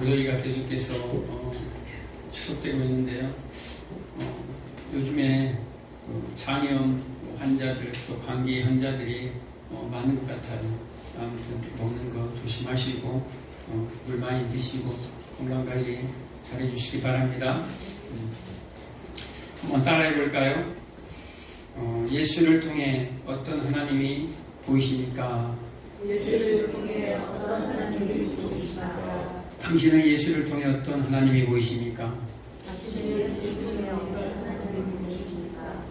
무더위가 계속해서 지속되고 있는데요. 요즘에 장염 환자들 또 감기 환자들이 많은 것 같아요. 아무튼 먹는 거 조심하시고 물 많이 드시고 건강관리 잘 해주시기 바랍니다. 한번 따라해 볼까요? 예수를 통해 어떤 하나님이 보이십니까? 예수를 통해 어떤 하나님이 보이십니까? 당신은 예수를 통해 어떤 하나님이 보이십니까? 당신은 예수를 통해 어떤 하나님이 보이십니까?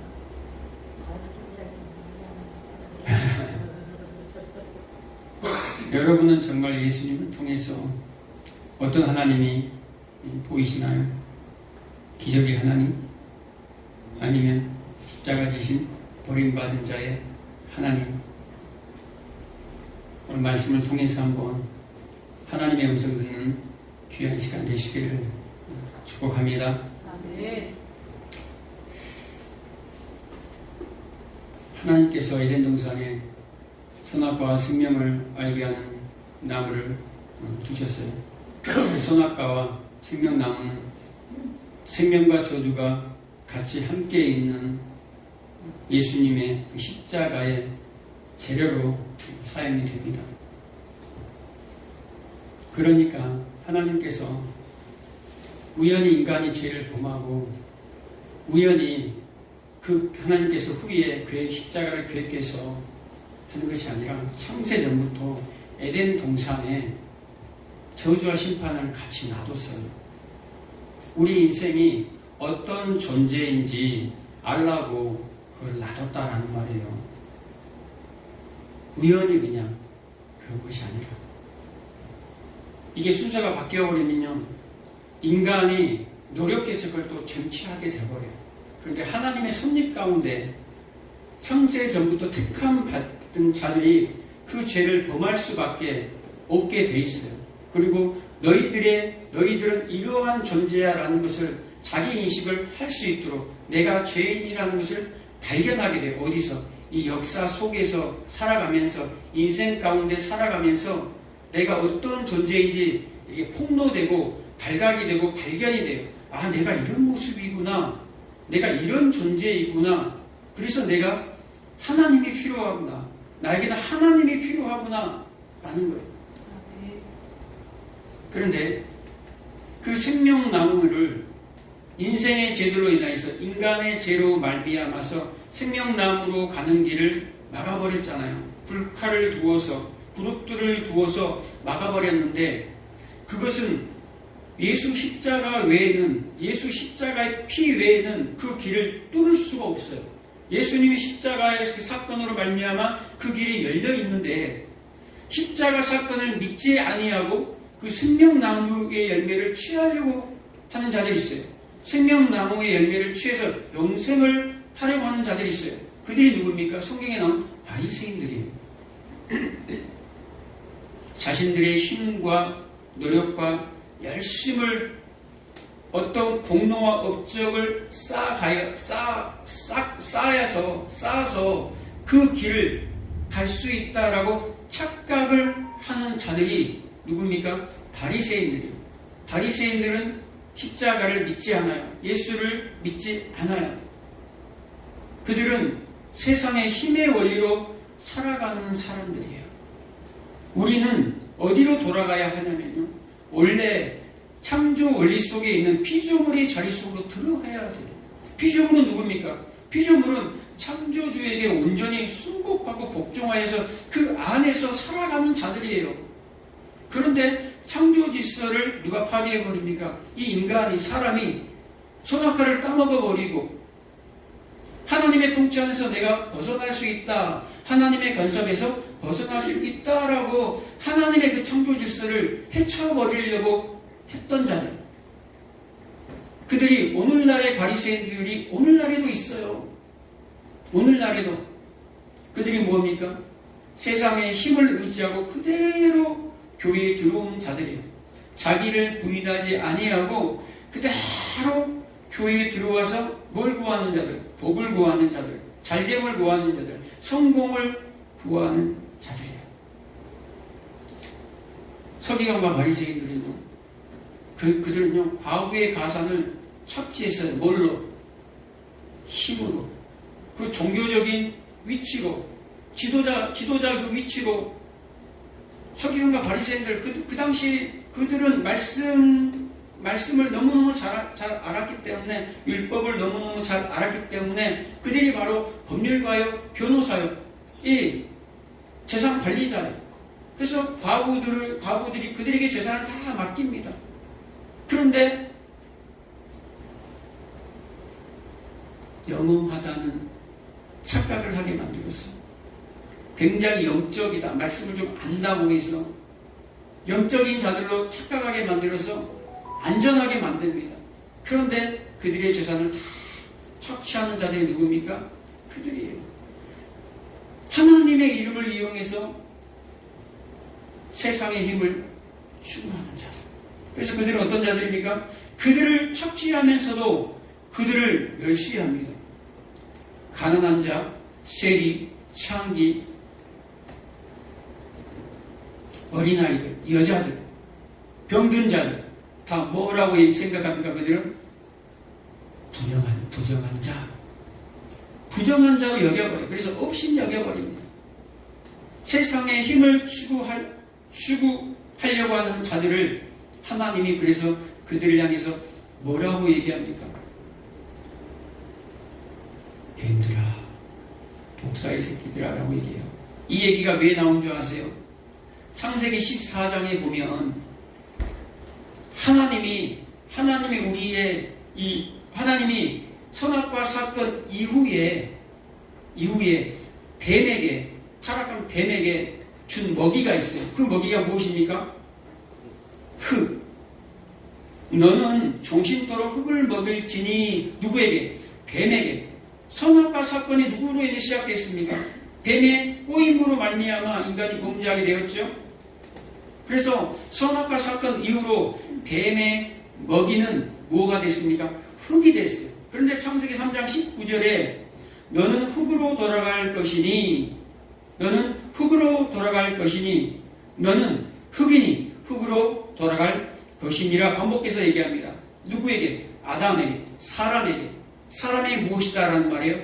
여러분은 정말 예수님을 통해서 어떤 하나님이 보이시나요? 기적의 하나님? 아니면 십자가 지신 버림받은 자의 하나님? 오늘 말씀을 통해서 한번 하나님의 음성 듣는 귀한 시간 되시기를 축복합니다. 아멘. 하나님께서 에덴 동산에 선악과와 생명을 알게 하는 나무를 두셨어요. 선악과와 생명나무는 생명과 저주가 같이 함께 있는 예수님의 그 십자가의 재료로 사용이 됩니다. 그러니까 하나님께서 우연히 인간이 죄를 범하고 우연히 그 하나님께서 후에 그의 십자가를 계획해서 하는 것이 아니라 창세전부터 에덴 동산에 저주와 심판을 같이 놔뒀어요. 우리 인생이 어떤 존재인지 알라고 그걸 놔뒀다라는 말이에요. 우연히 그냥 그런 것이 아니라 이게 순서가 바뀌어버리면요 인간이 노력해서 그걸 또 정치하게 되어버려요. 그런데 하나님의 섭리 가운데 창세전부터 택함받은 자들이 그 죄를 범할 수밖에 없게 돼 있어요. 그리고 너희들은 이러한 존재야라는 것을 자기 인식을 할 수 있도록 내가 죄인이라는 것을 발견하게 돼요. 어디서? 이 역사 속에서 살아가면서 인생 가운데 살아가면서 내가 어떤 존재인지 이게 폭로되고 발각이 되고 발견이 돼요. 아, 내가 이런 모습이구나. 내가 이런 존재이구나. 그래서 내가 하나님이 필요하구나. 나에게는 하나님이 필요하구나. 라는 거예요. 그런데 그 생명나무를 인생의 죄들로 인해서 인간의 죄로 말미암아서 생명나무로 가는 길을 막아버렸잖아요. 불칼을 두어서 그룹들을 두어서 막아버렸는데 그것은 예수 십자가 외에는 예수 십자가의 피 외에는 그 길을 뚫을 수가 없어요. 예수님이 십자가의 그 사건으로 말미암아 그 길이 열려 있는데 십자가 사건을 믿지 아니하고 그 생명나무의 열매를 취하려고 하는 자들이 있어요. 생명나무의 열매를 취해서 영생을 하려고 하는 자들이 있어요. 그들이 누굽니까? 성경에 나온 바리새인들이에요. 자신들의 힘과 노력과 열심을 어떤 공로와 업적을 쌓아서 그 길을 갈 수 있다라고 착각을 하는 자들이 누굽니까? 바리새인들이에요. 바리새인들은 십자가를 믿지 않아요. 예수를 믿지 않아요. 그들은 세상의 힘의 원리로 살아가는 사람들이에요. 우리는 어디로 돌아가야 하냐면요. 원래 창조 원리 속에 있는 피조물의 자리 속으로 들어가야 돼요. 피조물은 누굽니까? 피조물은 창조주에게 온전히 순복하고 복종하여서 그 안에서 살아가는 자들이에요. 그런데 창조 질서를 누가 파괴해버립니까? 이 인간이, 사람이 선악과를 따먹어버리고 하나님의 통치 안에서 내가 벗어날 수 있다. 하나님의 간섭에서 벗어날 수 있다라고 하나님의 그 창조 질서를 해쳐버리려고 했던 자들. 그들이 오늘날의 바리새인들이 오늘날에도 있어요. 오늘날에도. 그들이 뭡니까? 세상의 힘을 의지하고 그대로 교회에 들어온 자들이에요. 자기를 부인하지 아니하고 그대로 교회에 들어와서 뭘 구하는 자들? 복을 구하는 자들, 잘됨을 구하는 자들, 성공을 구하는 자들이에요. 서기관과 바리새인들은요, 그들은요, 과거의 가산을 착취했어요. 뭘로? 힘으로. 그 종교적인 위치로, 지도자 그 위치로. 서기관과 바리새인들 그 당시 그들은 말씀을 너무너무 잘 알았기 때문에, 율법을 너무너무 잘 알았기 때문에 그들이 바로 법률가요, 변호사요, 이 재산 관리자예요. 그래서 과부들이 그들에게 재산을 다 맡깁니다. 그런데 영험하다는 착각을 하게 만들었어요. 굉장히 영적이다, 말씀을 좀 안다고 해서 영적인 자들로 착각하게 만들어서 안전하게 만듭니다. 그런데 그들의 재산을 다 착취하는 자들이 누굽니까? 그들이에요. 하나님의 이름을 이용해서 세상의 힘을 추구하는 자들. 그래서 그들은 어떤 자들입니까? 그들을 착취하면서도 그들을 멸시합니다. 가난한 자, 세리, 창기, 어린아이들, 여자들, 병든 자들 다 뭐라고 생각합니까? 그들은 부정한 자, 부정한 자로 여겨버려요. 그래서 없인 여겨버립니다. 세상의 힘을 추구하려고 하는 자들을 하나님이 그래서 그들을 향해서 뭐라고 얘기합니까? 뱀들아, 독사의 새끼들아 라고 얘기해요. 이 얘기가 왜 나온 줄 아세요? 창세기 14장에 보면 하나님이 선악과 사건 이후에 타락한 뱀에게 준 먹이가 있어요. 그 먹이가 무엇입니까? 흙. 너는 종신토록 흙을 먹을지니 누구에게? 뱀에게. 선악과 사건이 누구로 인해 시작됐습니까? 뱀의 꼬임으로 말미암아 인간이 범죄하게 되었죠. 그래서 선악과 사건 이후로 뱀의 먹이는 뭐가 됐습니까? 흙이 됐어요. 그런데 창세기 3장 19절에 너는 흙으로 돌아갈 것이니 너는 흙이니 흙으로 돌아갈 것이니라 반복해서 얘기합니다. 누구에게? 아담에게, 사람에게 무엇이다라는 말이에요?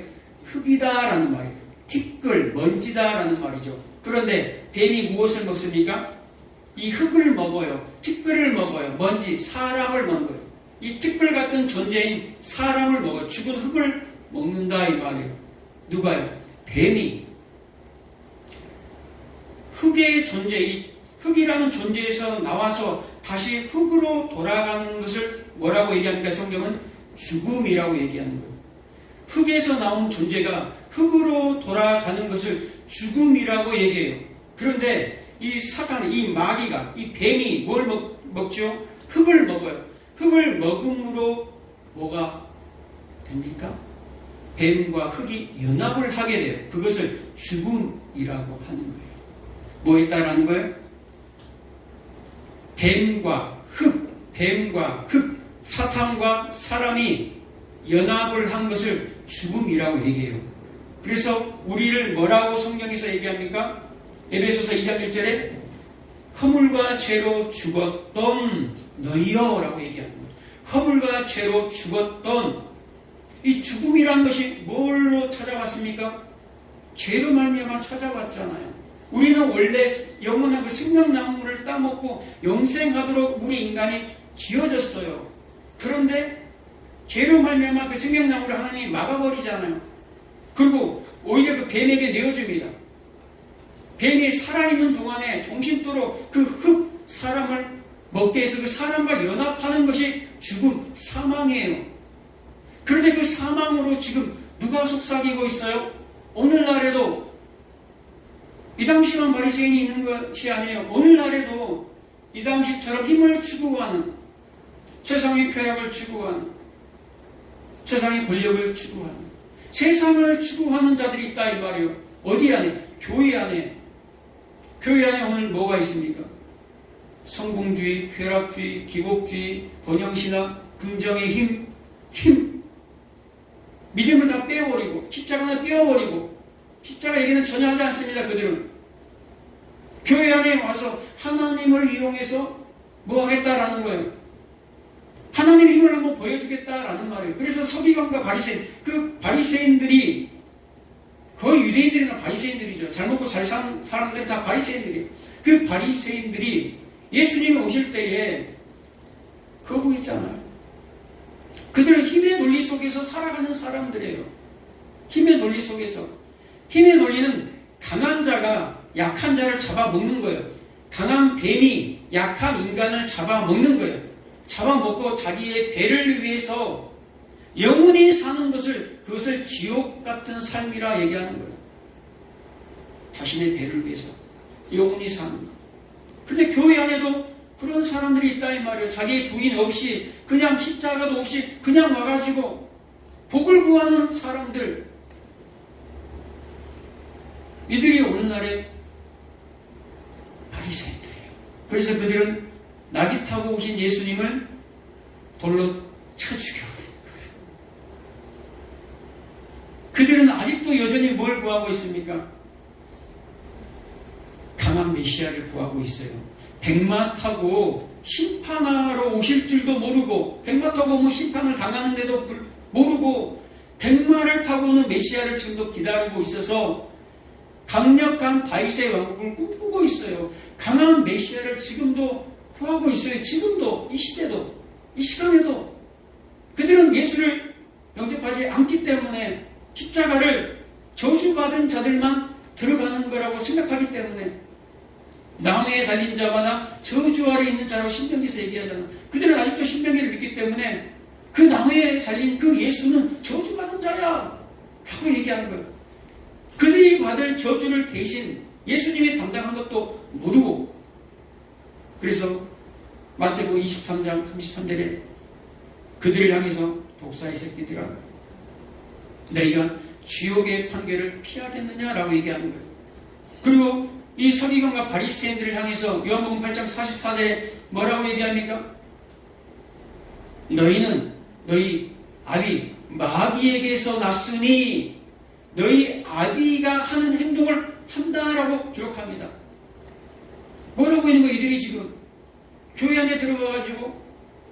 흙이다라는 말이에요. 티끌, 먼지다라는 말이죠. 그런데 뱀이 무엇을 먹습니까? 이 흙을 먹어요. 티끌을 먹어요. 먼지, 사람을 먹어요. 이 티끌 같은 존재인 사람을 먹어요. 죽은 흙을 먹는다 이 말이에요. 누가요? 뱀이. 흙의 존재, 이 흙이라는 존재에서 나와서 다시 흙으로 돌아가는 것을 뭐라고 얘기합니까? 성경은 죽음이라고 얘기하는 거예요. 흙에서 나온 존재가 흙으로 돌아가는 것을 죽음이라고 얘기해요. 그런데 이 사탄, 이 마귀가, 이 뱀이 뭘 먹죠? 흙을 먹어요. 흙을 먹음으로 뭐가 됩니까? 뱀과 흙이 연합을 하게 돼요. 그것을 죽음이라고 하는 거예요. 뭐 있다라는 거예요? 뱀과 흙, 사탄과 사람이 연합을 한 것을 죽음이라고 얘기해요. 그래서 우리를 뭐라고 성경에서 얘기합니까? 에베소서 2장 1절에 허물과 죄로 죽었던 너희여 라고 얘기합니다. 허물과 죄로 죽었던 이 죽음이란 것이 뭘로 찾아왔습니까? 죄로 말미암아 찾아왔잖아요. 우리는 원래 영원한 그 생명나무를 따먹고 영생하도록 우리 인간이 지어졌어요. 그런데 죄로 말미암아 그 생명나무를 하나님이 막아버리잖아요. 그리고 오히려 그 뱀에게 내어줍니다. 뱀이 살아있는 동안에 종신토록 그 흙 사람을 먹게 해서 그 사람과 연합하는 것이 죽음, 사망이에요. 그런데 그 사망으로 지금 누가 속삭이고 있어요? 오늘날에도 이 당시만 바리새인이 있는 것이 아니에요. 오늘날에도 이 당시처럼 힘을 추구하는, 세상의 쾌락을 추구하는, 세상의 권력을 추구하는, 세상을 추구하는 자들이 있다 이 말이에요. 어디 안에? 교회 안에. 교회 안에 오늘 뭐가 있습니까? 성공주의, 쾌락주의, 기복주의, 번영신학, 긍정의 힘. 믿음을 다 빼어버리고, 십자가는 빼어버리고, 십자가 얘기는 전혀 하지 않습니다. 그들은 교회 안에 와서 하나님을 이용해서 뭐 하겠다라는 거예요. 하나님의 힘을 한번 보여주겠다라는 말이에요. 그래서 서기관과 바리새인, 그 바리새인들이 거의 유대인들이나 바리새인들이죠. 잘 먹고 잘 사는 사람들이 다 바리새인들이에요. 그 바리새인들이 예수님이 오실 때에 거부했잖아요. 그들은 힘의 논리 속에서 살아가는 사람들이에요. 힘의 논리 속에서. 힘의 논리는 강한 자가 약한 자를 잡아먹는 거예요. 강한 뱀이 약한 인간을 잡아먹는 거예요. 잡아먹고 자기의 배를 위해서 영원히 사는 것을, 그것을 지옥 같은 삶이라 얘기하는 거예요. 자신의 배를 위해서 영원히 사는 거. 근데 교회 안에도 그런 사람들이 있다 이 말이에요. 자기 부인 없이, 그냥 십자가도 없이 그냥 와가지고 복을 구하는 사람들. 이들이 오늘날의 바리새인들이에요. 그래서 그들은 나귀 타고 오신 예수님을 돌로 쳐 죽여버린 거예요. 그들은 아직도 여전히 뭘 구하고 있습니까? 강한 메시아를 구하고 있어요. 백마 타고 심판하러 오실 줄도 모르고, 백마 타고 오면 심판을 당하는데도 모르고 백마를 타고 오는 메시아를 지금도 기다리고 있어서 강력한 다윗의 왕국을 꿈꾸고 있어요. 강한 메시아를 지금도 구하고 있어요. 지금도, 이 시대도, 이 시간에도. 그들은 예수를 영접하지 않기 때문에 십자가를 저주받은 자들만 들어가는 거라고 생각하기 때문에, 나무에 달린 자마다 저주 아래 있는 자라고 신명기에서 얘기하잖아. 그들은 아직도 신명기를 믿기 때문에 그 나무에 달린 그 예수는 저주받은 자야 라고 얘기하는 거예요. 그들이 받을 저주를 대신 예수님이 담당한 것도 모르고, 그래서 마태복음 23장 33절에 그들을 향해서 독사의 새끼들아, 너희가 지옥의 판결을 피하겠느냐라고 얘기하는 거예요. 그리고 이 서기관과 바리새인들을 향해서 요한복음 8장 44절에 뭐라고 얘기합니까? 너희는 너희 아비 마귀에게서 났으니 너희 아비가 하는 행동을 한다라고 기록합니다. 뭐라고 있는 거예요? 이들이 지금 교회 안에 들어가가지고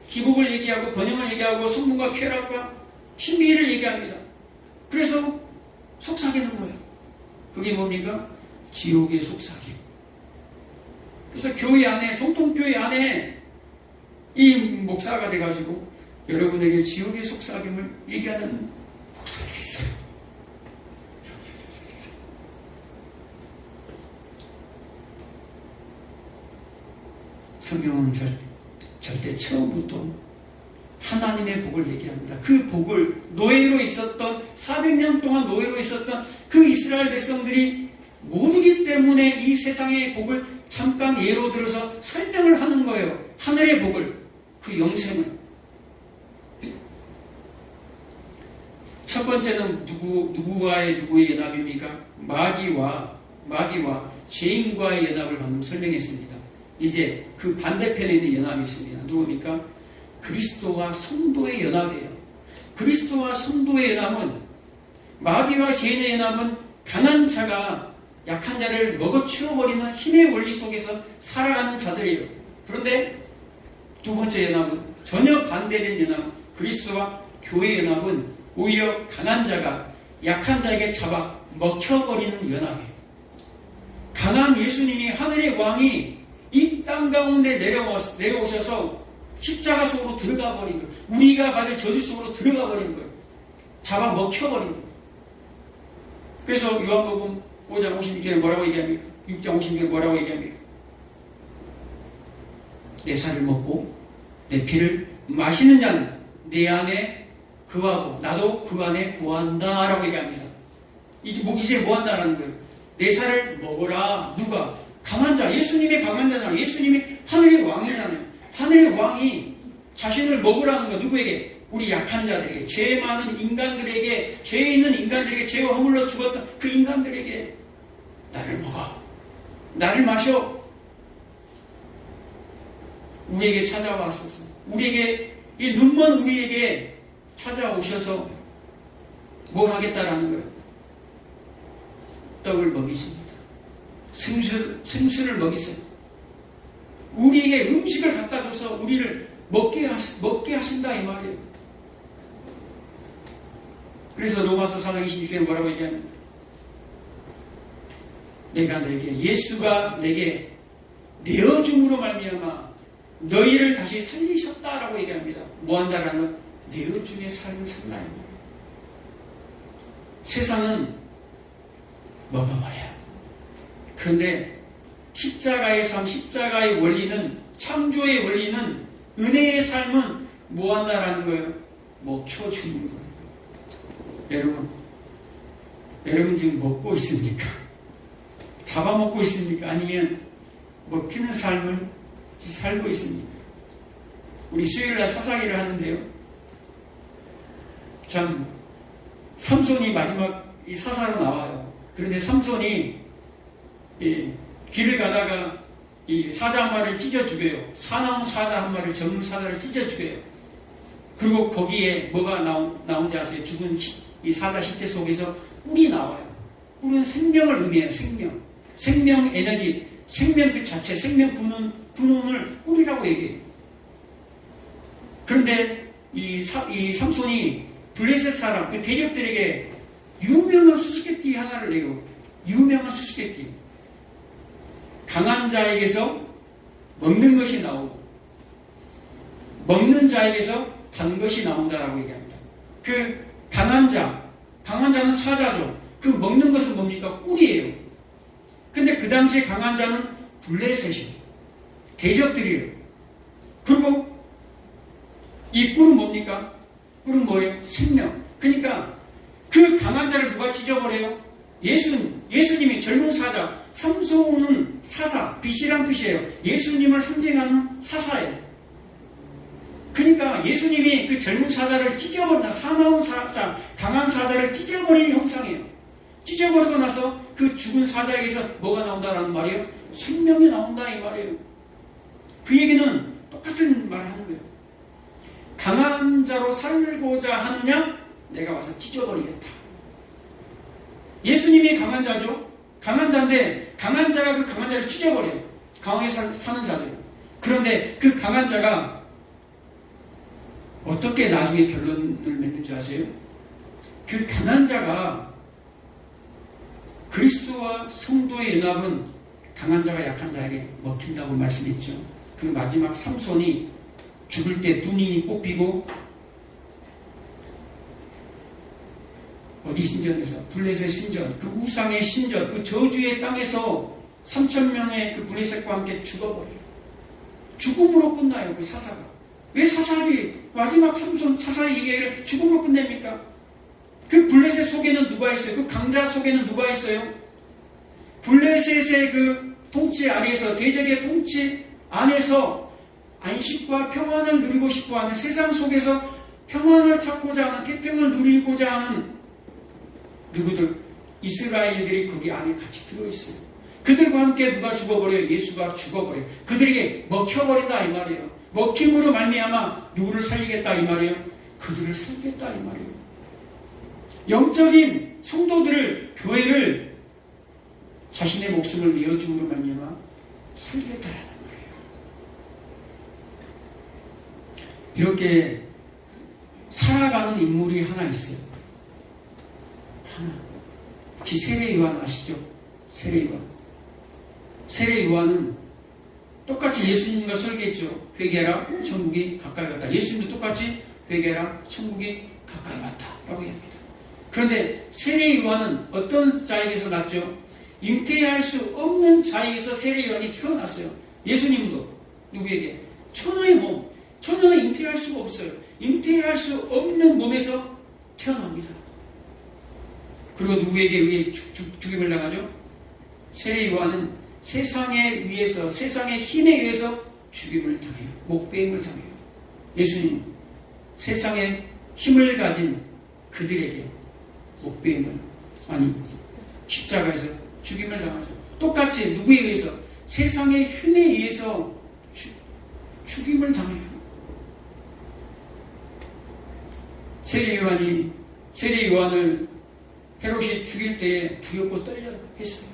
기복을 얘기하고 번영을 얘기하고 성문과 쾌락과 신비를 얘기합니다. 그래서 속삭이는 거예요. 그게 뭡니까? 지옥의 속삭임. 그래서 교회 안에, 정통교회 안에 이 목사가 돼가지고 여러분에게 지옥의 속삭임을 얘기하는 목사들이 있어요. 성경은 절대 처음부터 하나님의 복을 얘기합니다. 그 복을, 노예로 있었던, 400년 동안 노예로 있었던 그 이스라엘 백성들이 모르기 때문에 이 세상의 복을 잠깐 예로 들어서 설명을 하는 거예요. 하늘의 복을, 그 영생을. 첫 번째는 누구의 연합입니까? 마귀와 죄인과의 연합을 방금 설명했습니다. 이제 그 반대편에 있는 연합이 있습니다. 누굽니까? 그리스도와 성도의 연합이에요. 그리스도와 성도의 연합은, 마귀와 죄인의 연합은 강한 자가 약한 자를 먹어치워버리는 힘의 원리 속에서 살아가는 자들이에요. 그런데 두 번째 연합은, 전혀 반대된 연합은, 그리스도와 교회의 연합은 오히려 강한 자가 약한 자에게 잡아 먹혀버리는 연합이에요. 강한 예수님이, 하늘의 왕이 이 땅 가운데 내려오셔서 십자가 속으로 들어가 버린 거예요. 우리가 받을 저주 속으로 들어가 버린 거예요. 잡아 먹혀버린 거예요. 그래서 요한복음 5장 56절에 뭐라고 얘기합니까? 6장 56절에 뭐라고 얘기합니까? 내 살을 먹고 내 피를 마시는 자는 내 안에 거하고 나도 그 안에 거한다 라고 얘기합니다. 이제 뭐 한다라는 거예요? 내 살을 먹어라. 누가? 강한 자. 예수님이 강한 자잖아요. 예수님이 하늘의 왕이잖아요. 하늘의 왕이 자신을 먹으라는 거. 누구에게? 우리 약한 자들에게, 죄 많은 인간들에게, 죄 있는 인간들에게, 죄와 허물러 죽었던 그 인간들에게 나를 먹어, 나를 마셔. 우리에게 찾아왔어서, 우리에게, 이 눈먼 우리에게 찾아오셔서 뭘 하겠다라는 거예요? 떡을 먹이십니다. 생수를 먹이세요. 우리에게 음식을 갖다 줘서 우리를 먹게 하신다 이 말이에요. 그래서 로마서 4장 26절에 뭐라고 얘기합니까? 내가 너에게 예수가 내게 내어줌으로 말미암아 너희를 다시 살리셨다라고 얘기합니다. 뭐한 자라는 내어줌의 삶을 산다 이 말이에요. 세상은 먹어버려요. 그런데 십자가의 삶, 십자가의 원리는, 창조의 원리는, 은혜의 삶은 뭐한다라는 거예요? 먹혀주는 거예요. 여러분 지금 먹고 있습니까? 잡아먹고 있습니까? 아니면 먹히는 삶을 살고 있습니까? 우리 수요일날 사사기를 하는데요. 참 삼손이 마지막 이 사사로 나와요. 그런데 삼손이 길을 가다가 이 사자 한 마리를 찢어 죽여요. 사나운 사자 한 마리를, 젊은 사자를 찢어 죽여요. 그리고 거기에 뭐가 나온지 아세요? 죽은 이 사자 시체 속에서 꿀이 나와요. 꿀은 생명을 의미해요. 생명 에너지, 생명 그 자체, 생명 근원을 꿀이라고 얘기해요. 그런데 이 삼손이 블레셋 사람, 그 대적들에게 유명한 수수께끼 하나를 내요. 유명한 수수께끼. 강한 자에게서 먹는 것이 나오고, 먹는 자에게서 단 것이 나온다라고 얘기합니다. 그 강한 자는 사자죠. 그 먹는 것은 뭡니까? 꿀이에요. 근데 그 당시에 강한 자는 블레셋이에요. 대적들이에요. 그리고 이 꿀은 뭡니까? 꿀은 뭐예요? 생명. 그러니까 그 강한 자를 누가 찢어버려요? 예수님이 젊은 사자, 삼손은 사사, 빛이란 뜻이에요. 예수님을 상징하는 사사예요. 그러니까 예수님이 그 젊은 사자를 찢어버린다. 사나운 사자, 강한 사자를 찢어버리는 형상이에요. 찢어버리고 나서 그 죽은 사자에게서 뭐가 나온다라는 말이에요? 생명이 나온다 이 말이에요. 그 얘기는 똑같은 말을 하는 거예요. 강한 자로 살고자 하느냐? 내가 와서 찢어버리겠다. 예수님이 강한 자죠. 강한 자인데 강한 자가 그 강한 자를 찢어버려요. 강하게 사는 자들. 그런데 그 강한 자가 어떻게 나중에 결론을 맺는지 아세요? 그 강한 자가 그리스도와 성도의 연합은 강한 자가 약한 자에게 먹힌다고 말씀했죠. 그 마지막 삼손이 죽을 때 눈이 뽑히고 어디 신전에서 블레셋 신전, 그 우상의 신전, 그 저주의 땅에서 3,000명의 그 블레셋과 함께 죽어버려요. 죽음으로 끝나요. 그 사사가. 왜 사사기 마지막 삼손 사사의 얘기를 죽음으로 끝냅니까? 그 블레셋 속에는 누가 있어요? 그 강자 속에는 누가 있어요? 블레셋의 그 통치 아래에서, 대적의 통치 안에서 안식과 평안을 누리고 싶어하는, 세상 속에서 평안을 찾고자 하는, 태평을 누리고자 하는 누구들, 이스라엘들이 거기 안에 같이 들어있어요. 그들과 함께 누가 죽어버려요? 예수가 죽어버려요. 그들에게 먹혀버린다 이 말이에요. 먹힘으로 말미암아 누구를 살리겠다 이 말이에요? 그들을 살겠다 이 말이에요. 영적인 성도들을, 교회를 자신의 목숨을 내어줌으로 말미암아 살겠다라는 말이에요. 이렇게 살아가는 인물이 하나 있어요. 하나. 혹시 세례 요한 아시죠? 세례 요한. 세례 요한은 똑같이 예수님과 설계했죠. 회개하라, 천국이 가까이 왔다. 예수님도 똑같이 회개하라, 천국이 가까이 왔다 라고 합니다. 그런데 세례 요한은 어떤 자에게서 났죠? 잉태할 수 없는 자에게서 세례 요한이 태어났어요. 예수님도 누구에게? 천의 몸. 천은 잉태할 수가 없어요. 잉태할 수 없는 몸에서 태어납니다. 그리고 누구에게 의해 죽임을 당하죠? 세례 요한은 세상에 의해서, 세상의 힘에 의해서 죽임을 당해요. 목배임을 당해요. 예수님 세상의 힘을 가진 그들에게 목배임을, 아니 십자가에서 죽임을 당하죠. 똑같이 누구에 의해서? 세상의 힘에 의해서 죽임을 당해요. 세례 요한을 헤롯이 죽일 때에 두렵고 떨려 했어요.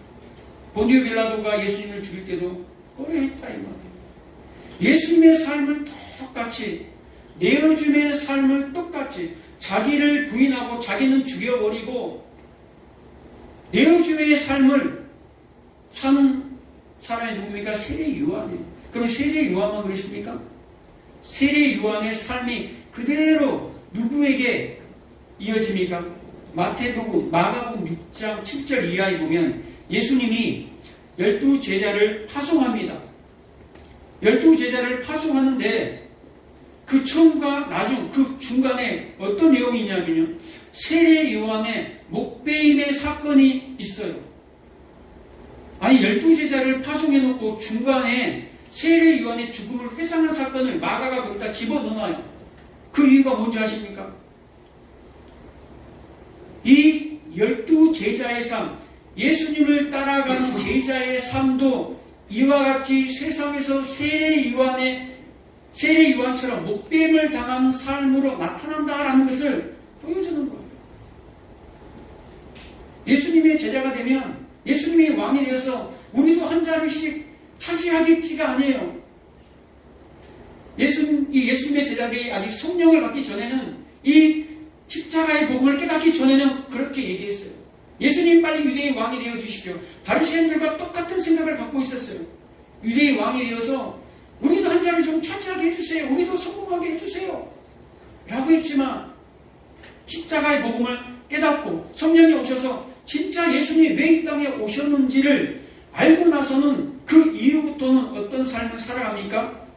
본디오 빌라도가 예수님을 죽일 때도 꺼려했다 이 말이에요. 예수님의 삶을 똑같이, 내어줌의 삶을 똑같이 자기를 부인하고 자기는 죽여버리고 내어줌의 삶을 사는 사람이 누굽니까? 세례 요한이에요. 그럼 세례 요한만 그랬습니까? 세례 요한의 삶이 그대로 누구에게 이어집니까? 마태복음, 마가복음 6장 7절 이하에 보면 예수님이 12제자를 파송합니다. 12제자를 파송하는데 그 처음과 나중, 그 중간에 어떤 내용이 있냐면요, 세례 요한의 목배임의 사건이 있어요. 아니 12제자를 파송해놓고 중간에 세례 요한의 죽음을 회상한 사건을 마가가 거기다 집어넣어요. 그 이유가 뭔지 아십니까? 이 12제자의 삶, 예수님을 따라가는 제자의 삶도 이와 같이 세상에서 세례 요한처럼 목배임을 당하는 삶으로 나타난다라는 것을 보여주는 거예요. 예수님의 제자가 되면, 예수님이 왕이 되어서 우리도 한 자리씩 차지하겠지가 아니에요. 예수님의 제자들이 아직 성령을 받기 전에는, 이 십자가의 복음을 깨닫기 전에는 그렇게 얘기했어요. 예수님 빨리 유대의 왕이 되어 주십시오. 바리새인들과 똑같은 생각을 갖고 있었어요. 유대의 왕이 되어서 우리도 한 자리 좀 차지하게 해주세요. 우리도 성공하게 해주세요. 라고 했지만 십자가의 복음을 깨닫고 성령이 오셔서 진짜 예수님이 왜 이 땅에 오셨는지를 알고 나서는 그 이후부터는 어떤 삶을 살아갑니까?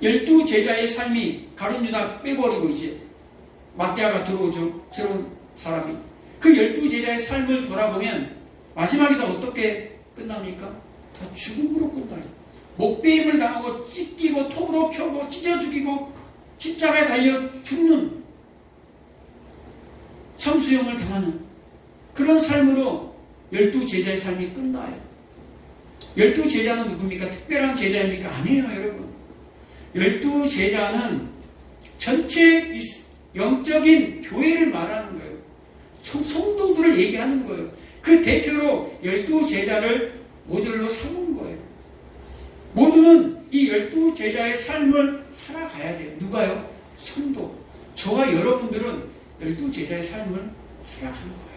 12제자의 삶이 가룟 유다 빼버리고 이제 마띠아가 들어오죠. 새로운 사람이. 그 12제자의 삶을 돌아보면 마지막에 다 어떻게 끝납니까? 다 죽음으로 끝나요. 목배임을 당하고 찢기고 통으로 펴고 찢어 죽이고 십자가에 달려 죽는 참수형을 당하는 그런 삶으로 12제자의 삶이 끝나요. 12제자는 누굽니까? 특별한 제자입니까? 아니에요, 여러분. 12제자는 전체 영적인 교회를 말하는 거예요. 성도들을 얘기하는 거예요. 그 대표로 12제자를 모델로 삼은 거예요. 모두는 이 12제자의 삶을 살아가야 돼요. 누가요? 성도. 저와 여러분들은 12제자의 삶을 살아가는 거예요.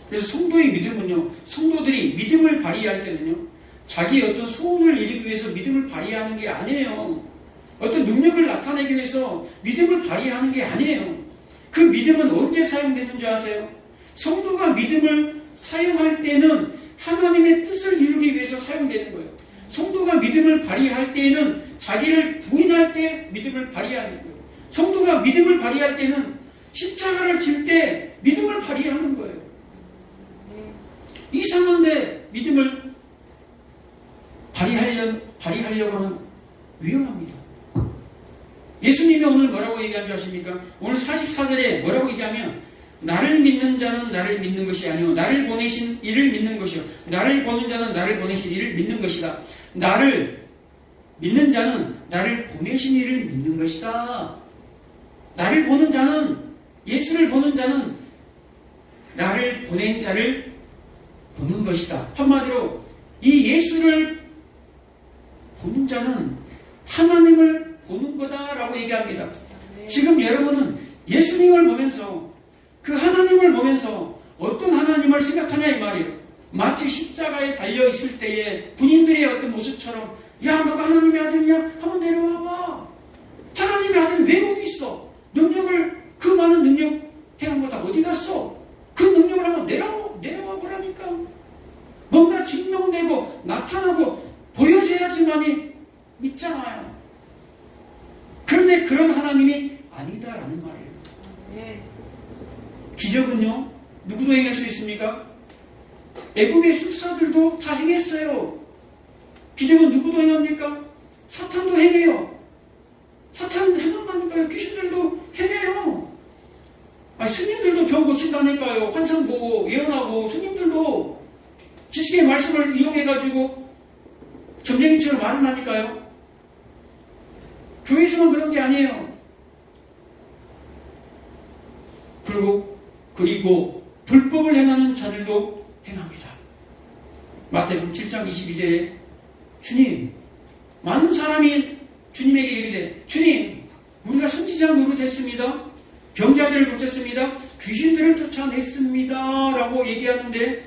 그래서 성도의 믿음은요, 성도들이 믿음을 발휘할 때는요, 자기 어떤 소원을 이루기 위해서 믿음을 발휘하는 게 아니에요. 어떤 능력을 나타내기 위해서 믿음을 발휘하는 게 아니에요. 그 믿음은 언제 사용되는 줄 아세요? 성도가 믿음을 사용할 때는 하나님의 뜻을 이루기 위해서 사용되는 거예요. 성도가 믿음을 발휘할 때는 자기를 부인할 때 믿음을 발휘하는 거예요. 성도가 믿음을 발휘할 때는 십자가를 질 때 믿음을 발휘하는 거예요. 이상한데 믿음을 발휘하려고 하면 위험합니다. 예수님이 오늘 뭐라고 얘기한 줄 아십니까? 오늘 44절에 뭐라고 얘기하면 나를 믿는 자는 나를 믿는 것이 아니오 나를 보내신 이를 믿는 것이요 나를 보는 자는 나를 보내신 이를 믿는 것이다. 나를 믿는 자는 나를 보내신 이를 믿는 것이다. 나를 보는 자는, 예수를 보는 자는 나를 보낸 자를 보는 것이다. 한마디로 이 예수를 보는 자는 하나님을 보는 거다라고 얘기합니다. 지금 여러분은 예수님을 보면서, 그 하나님을 보면서 어떤 하나님을 생각하냐 이 말이에요. 마치 십자가에 달려있을 때에 군인들의 어떤 모습처럼, 야 너가 하나님의 아들이냐? 한번 내려와봐. 하나님의 아들은 왜 거기 있어? 그 많은 능력 행한 거 다 어디 갔어? 그 능력을 한번 내려와 보라니까. 뭔가 증명되고 나타나고 보여줘야지만이 믿잖아요. 그런데 그런 하나님이 아니다라는 말이에요. 기적은요, 누구도 행할 수 있습니까? 애굽의 술사들도 다 행했어요. 기적은 누구도 행합니까? 사탄도 행해요. 사탄 행한다니까요. 귀신들도 행해요. 스님들도 병 고친다니까요. 환상 보고 예언하고, 스님들도 지식의 말씀을 이용해가지고 점쟁이처럼 말한다니까요. 교회에서만 그런 게 아니에요. 그리고 불법을 행하는 자들도 행합니다. 마태복음 7장 22절에 주님, 많은 사람이 주님에게 이르되 주님 우리가 선지자 노릇했습니다. 병자들을 고쳤습니다. 귀신들을 쫓아냈습니다. 라고 얘기하는데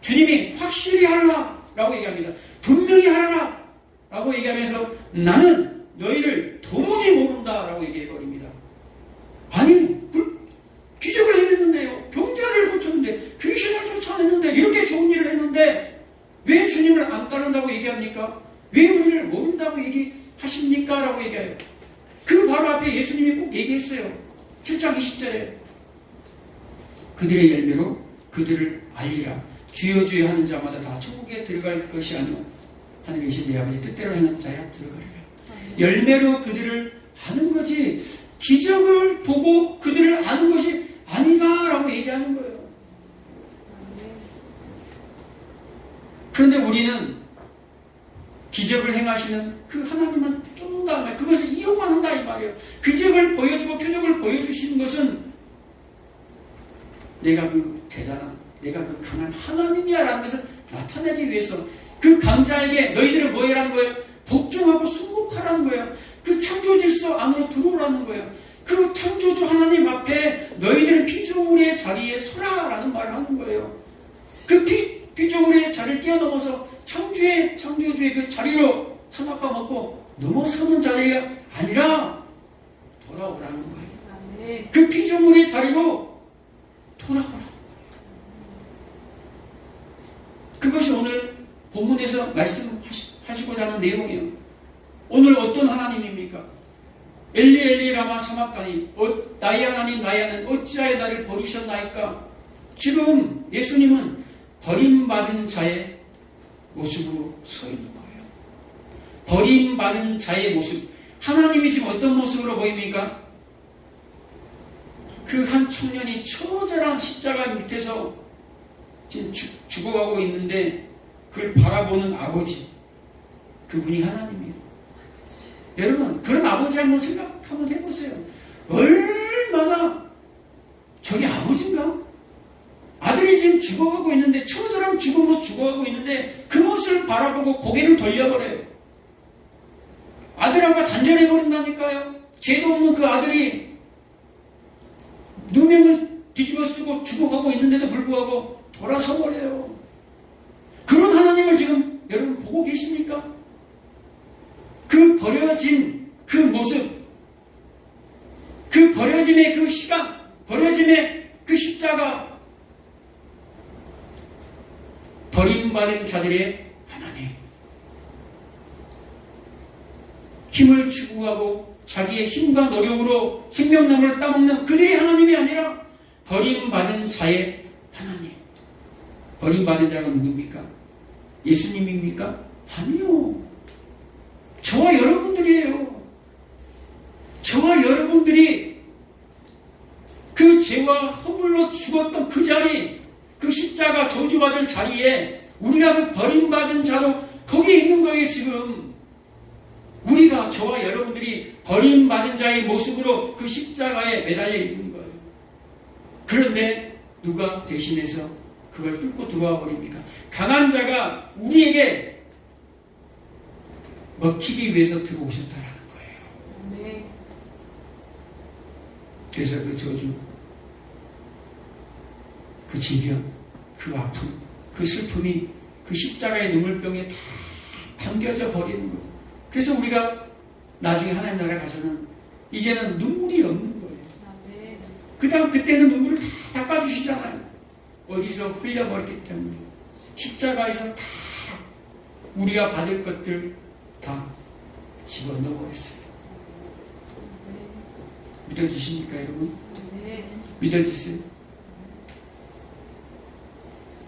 주님이 확실히 하라 라고 얘기합니다. 분명히 하라 라고 얘기하면서 나는 너희를 도무지 모른다 라고 얘기해버립니다. 아니 기적을 해냈는데요. 병자를 고쳤는데 귀신을 쫓아냈는데 이렇게 좋은 일을 했는데 왜 주님을 안 따른다고 얘기합니까? 왜 우리를 모른다고 얘기하십니까? 라고 얘기해요. 그 바로 앞에 예수님이 꼭 얘기했어요. 7장 20절에 그들의 열매로 그들을 알리라. 주여 주여 하는 자마다 다 천국에 들어갈 것이 아니오 하늘에 계신 내 아버지 뜻대로 행한 자야 들어가리라. 열매로 그들을 아는 거지 기적을 보고 그들을 아는 것이 아니다 라고 얘기하는 거예요. 그런데 우리는 기적을 행하시는 그 하나님은 쫓는다 말이에요. 그것을 이용만 한다 이 말이에요. 기적을 보여주고 표적을 보여주시는 것은 내가 그 대단한 내가 그 강한 하나님이야 라는 것을 나타내기 위해서 그 강자에게 너희들은 뭐 해라는 거예요? 복종하고 순복하라는 거예요. 그 창조 질서 안으로 들어오라는 거예요. 그 창조주 하나님 앞에 너희들은 피조물의 자리에 서라 라는 말을 하는 거예요. 그 피조물의 자리를 뛰어넘어서 창조주의 그 자리로 선악과 먹고 넘어서는 자리가 아니라 돌아오라는 거예요. 그 피조물의 자리로 돌아오라는 거예요. 그것이 오늘 본문에서 말씀하시고자 하는 내용이에요. 오늘 어떤 하나님입니까? 엘리 엘리 라마 사막다니 나의 하나님 나의 하나님 어찌하여 나를 버리셨나이까? 지금 예수님은 버림받은 자의 모습으로 서 있는 거예요. 버림받은 자의 모습. 하나님이 지금 어떤 모습으로 보입니까? 그 한 청년이 처절한 십자가 밑에서 지금 죽어가고 있는데 그걸 바라보는 아버지. 그분이 하나님이에요. 여러분 그런 아버지 한번 생각한번 해보세요. 얼마나 저게 아버지인가? 아들이 지금 죽어가고 있는데 처절한 죽음으로 죽어가고 있는데 그 모습을 바라보고 고개를 돌려버려요. 아들하고 단절해버린다니까요. 죄도 없는 그 아들이 누명을 뒤집어 쓰고 죽어가고 있는데도 불구하고 돌아서버려요. 그런 하나님을 지금 여러분 보고 계십니까? 그 버려진 그 모습, 그 버려짐의 그 시간, 버려짐의 그 십자가, 버림받은 자들의 하나님. 힘을 추구하고 자기의 힘과 노력으로 생명나무를 따먹는 그들의 하나님이 아니라 버림받은 자의 하나님. 버림받은 자가 누굽니까? 예수님입니까? 아니요. 저와 여러분들이에요. 저와 여러분들이 그 죄와 허물로 죽었던 그 자리, 그 십자가 저주받을 자리에 우리가 그 버림받은 자로 거기에 있는 거예요. 지금 우리가 저와 여러분들이 버림받은 자의 모습으로 그 십자가에 매달려 있는 거예요. 그런데 누가 대신해서 그걸 뚫고 들어와 버립니까? 강한 자가 우리에게 먹히기 위해서 들어오셨다라는 거예요. 네. 그래서 그 저주, 그 질병, 그 아픔, 그 슬픔이 그 십자가의 눈물병에 다 담겨져 버리는 거예요. 그래서 우리가 나중에 하나님 나라에 가서는 이제는 눈물이 없는 거예요. 그때는 눈물을 다 닦아주시잖아요. 어디서 흘려버렸기 때문에 십자가에서 다 우리가 받을 것들 다 집어넣어버렸어요. 믿어지십니까 여러분? 믿어지세요?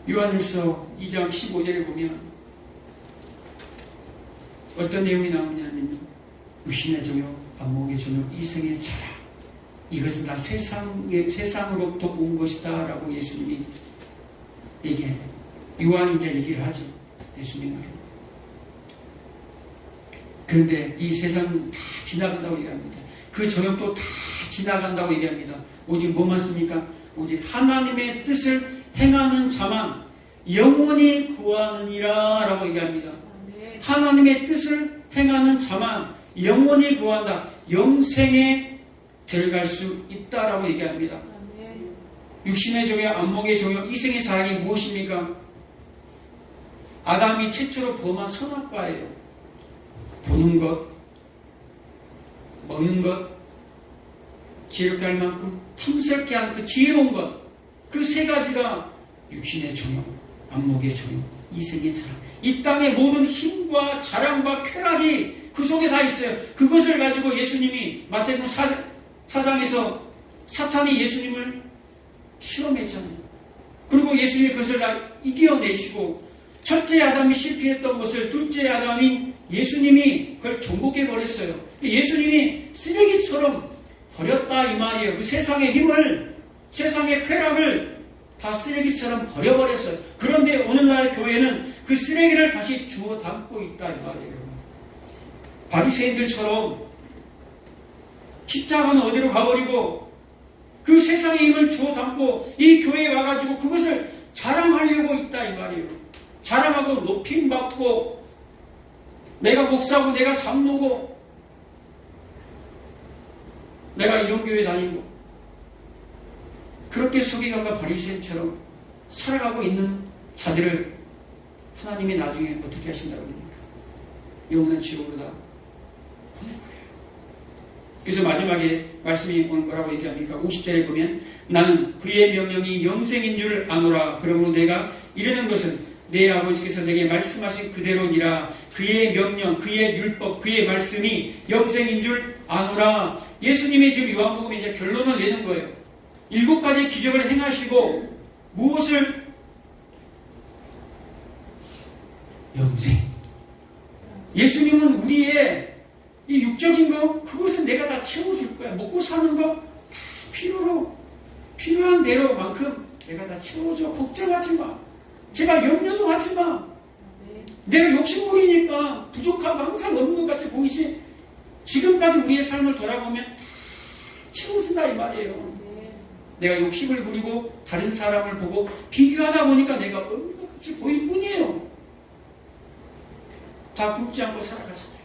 요한일서 2장 15절에 보면 어떤 내용이 나오냐면 육신의 정욕, 안목의 정욕, 이성의 자랑 이것은 다 세상으로부터 온 것이다 라고 예수님이 얘기해요. 요한이 이제 얘기를 하죠. 예수님은. 그런데 이 세상은 다 지나간다고 얘기합니다. 그 정욕도 다 지나간다고 얘기합니다. 오직 뭐만 씁니까? 오직 하나님의 뜻을 행하는 자만 영원히 구하느니라 라고 얘기합니다. 하나님의 뜻을 행하는 자만 영원히 구한다. 영생에 들어갈 수 있다라고 얘기합니다. 육신의 종교, 안목의 종교, 이생의 사랑이 무엇입니까? 아담이 최초로 범한 선악과예요. 보는 것, 먹는 것, 지혜롭게 할 만큼 탐스럽게 하는 그 지혜로운 것, 그 세 가지가 육신의 종교, 안목의 종교, 이생의 사랑. 이 땅의 모든 힘과 자랑과 쾌락이 그 속에 다 있어요. 그것을 가지고 예수님이 마태복음 4장에서 사탄이 예수님을 실험했잖아요. 그리고 예수님이 그것을 다 이겨내시고 첫째 아담이 실패했던 것을 둘째 아담인 예수님이 그걸 정복해 버렸어요. 예수님이 쓰레기처럼 버렸다 이 말이에요. 그 세상의 힘을, 세상의 쾌락을 다 쓰레기처럼 버려버렸어요. 그런데 오늘날 교회는 그 쓰레기를 다시 주워 담고 있다 이 말이에요. 바리새인들처럼 십자가는 어디로 가버리고 그 세상의 힘을 주워 담고 이 교회에 와가지고 그것을 자랑하려고 있다 이 말이에요. 자랑하고 높임받고 내가 목사고 내가 장로고 내가 이런 교회 다니고 그렇게 서기관과 바리새인처럼 살아가고 있는 자들을 하나님이 나중에 어떻게 하신다고 합니까? 영원한 지옥으로 다 보내버려요. 그래서 마지막에 말씀이 오늘 뭐라고 얘기합니까? 50절에 보면 나는 그의 명령이 영생인 줄 아노라. 그러므로 내가 이르는 것은 내 아버지께서 내게 말씀하신 그대로니라. 그의 명령, 그의 율법, 그의 말씀이 영생인 줄 아노라. 예수님이 지금 요한복음에 이제 결론을 내는 거예요. 7가지 기적을 행하시고 무엇을? 영생. 예수님은 우리의 이 육적인 거 그것은 내가 다 채워줄 거야. 먹고 사는 거 다 필요한 대로만큼 내가 다 채워줘. 걱정하지 마. 제발 염려도 하지 마. 내가 욕심부리니까 부족하고 항상 없는 것 같이 보이지. 지금까지 우리의 삶을 돌아보면 다 채워준다 이 말이에요. 내가 욕심을 부리고 다른 사람을 보고 비교하다 보니까 내가 없는 것 같이 보일 뿐이에요. 다 굶지 않고 살아가잖아요.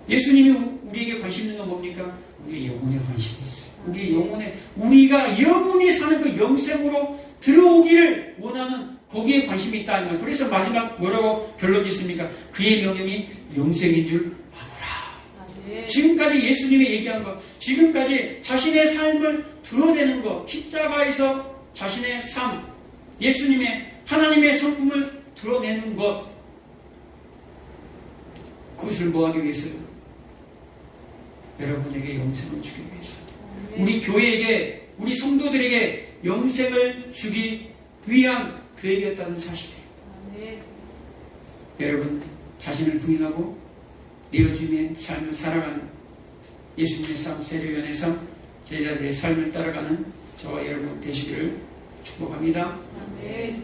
예수님이 우리에게 관심 있는 건 뭡니까? 우리의 영혼에 관심이 있어요. 우리의 영혼에, 우리가 영원히 사는 그 영생으로 들어오기를 원하는 거기에 관심이 있다 이 말. 그래서 마지막 뭐라고 결론 짓습니까? 그의 명령이 영생인 줄 아노라. 지금까지 예수님이 얘기한 것, 지금까지 자신의 삶을 드러내는 것, 십자가에서 자신의 삶, 예수님의 하나님의 성품을 드러내는 것, 그것을 뭐하기 위해서요? 여러분에게 영생을 주기 위해서. 우리 교회에게, 우리 성도들에게 영생을 주기 위한 계획이었다는 사실이에요. 여러분 자신을 부인하고 내어짐의 삶을 살아가는 예수님의 삶, 세례요한의 삶, 제자들의 삶을 따라가는 저와 여러분 되시기를 축복합니다. 아멘.